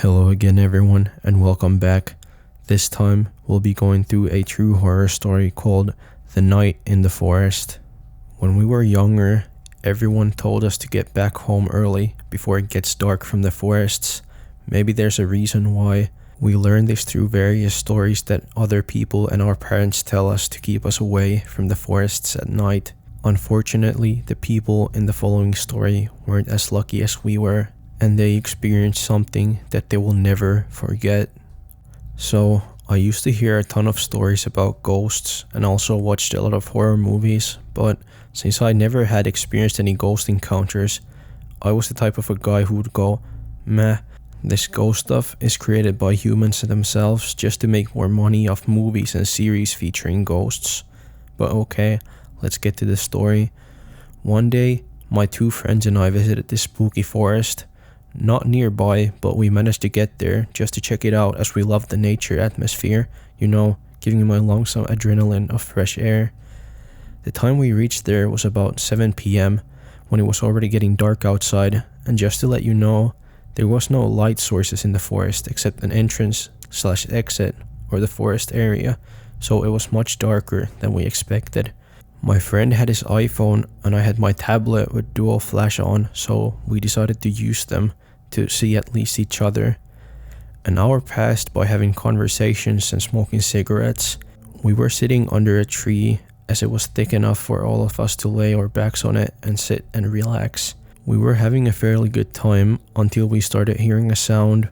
Hello again everyone and welcome back. This time we'll be going through a true horror story called The Night in the Forest. When we were younger, everyone told us to get back home early before it gets dark from the forests. Maybe there's a reason why. We learned this through various stories that other people and our parents tell us to keep us away from the forests at night. Unfortunately, the people in the following story weren't as lucky as we were, and they experienced something that they will never forget. So, I used to hear a ton of stories about ghosts and also watched a lot of horror movies, but since I never had experienced any ghost encounters, I was the type of a guy who would go, meh, this ghost stuff is created by humans themselves just to make more money off movies and series featuring ghosts. But okay, let's get to the story. One day, my two friends and I visited this spooky forest. Not nearby, but we managed to get there just to check it out as we love the nature atmosphere, giving my lungs some adrenaline of fresh air. The time we reached there was about 7 p.m. when it was already getting dark outside, and just to let you know, there was no light sources in the forest except an entrance/exit or the forest area, so it was much darker than we expected. My friend had his iPhone and I had my tablet with dual flash on, so we decided to use them to see at least each other. An hour passed by having conversations and smoking cigarettes. We were sitting under a tree as it was thick enough for all of us to lay our backs on it and sit and relax. We were having a fairly good time until we started hearing a sound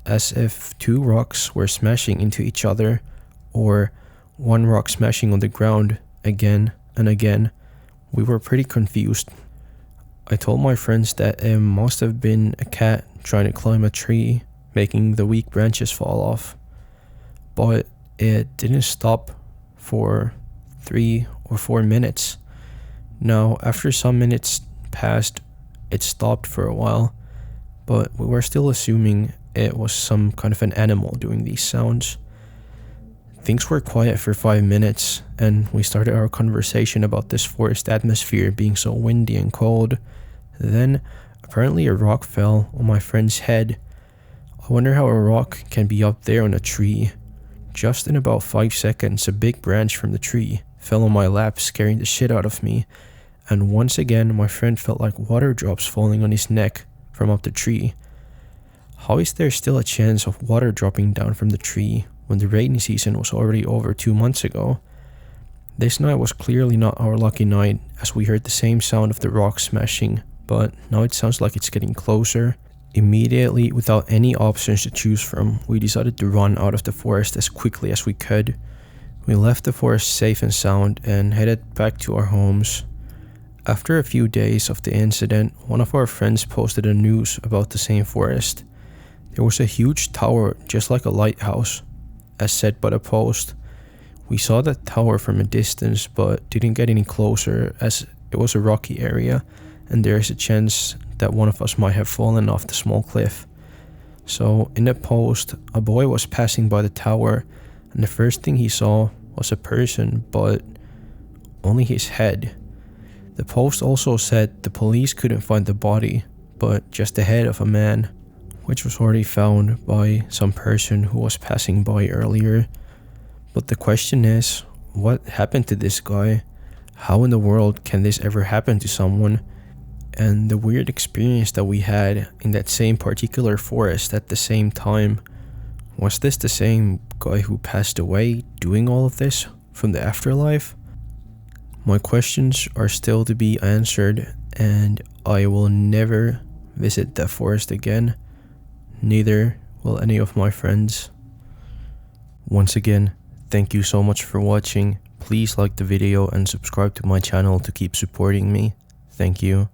as if two rocks were smashing into each other, or one rock smashing on the ground again and again. We were pretty confused. I told my friends that it must have been a cat trying to climb a tree, making the weak branches fall off. But it didn't stop for 3 or 4 minutes. Now, after some minutes passed, it stopped for a while, but we were still assuming it was some kind of an animal doing these sounds. Things were quiet for 5 minutes, and we started our conversation about this forest atmosphere being so windy and cold. Then, apparently a rock fell on my friend's head. I wonder how a rock can be up there on a tree. Just in about 5 seconds, a big branch from the tree fell on my lap, scaring the shit out of me. And once again, my friend felt like water drops falling on his neck from up the tree. How is there still a chance of water dropping down from the tree when the rainy season was already over 2 months ago? This night was clearly not our lucky night, as we heard the same sound of the rock smashing, but now it sounds like it's getting closer. Immediately, without any options to choose from, we decided to run out of the forest as quickly as we could. We left the forest safe and sound and headed back to our homes. After a few days of the incident, one of our friends posted a news about the same forest. There was a huge tower, just like a lighthouse, as said by the post. We saw that tower from a distance, but didn't get any closer as it was a rocky area, and there is a chance that one of us might have fallen off the small cliff. So, in the post, a boy was passing by the tower, and the first thing he saw was a person, but only his head. The post also said the police couldn't find the body, but just the head of a man, which was already found by some person who was passing by earlier. But the question is, what happened to this guy? How in the world can this ever happen to someone? And the weird experience that we had in that same particular forest at the same time, was this the same guy who passed away doing all of this from the afterlife? My questions are still to be answered, and I will never visit that forest again. Neither will any of my friends. Once again, thank you so much for watching. Please like the video and subscribe to my channel to keep supporting me. Thank you.